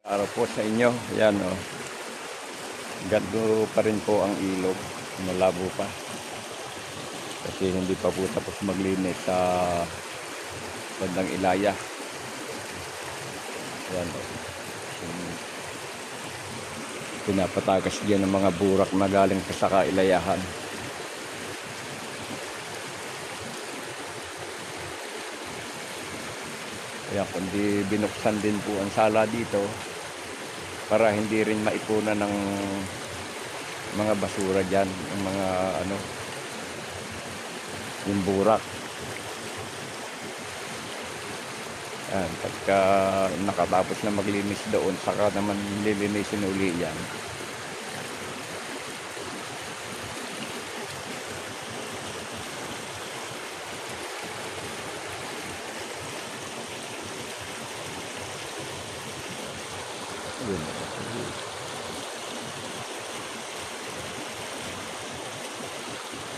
Araw po sa inyo. Ayan o. Gando pa rin po ang ilog. Malabo pa. Kasi hindi pa po tapos maglinis sa bandang Ilaya. Ayan o. Pinapatagas diyan ng mga burak na galing sa Kailayahan. Kaya kundi binuksan din po ang sala dito para hindi rin maipunan ng mga basura dyan, ng mga yung burak. Yan, pagka nakatapos na maglinis doon, saka naman lilinisin uli yan. Yun.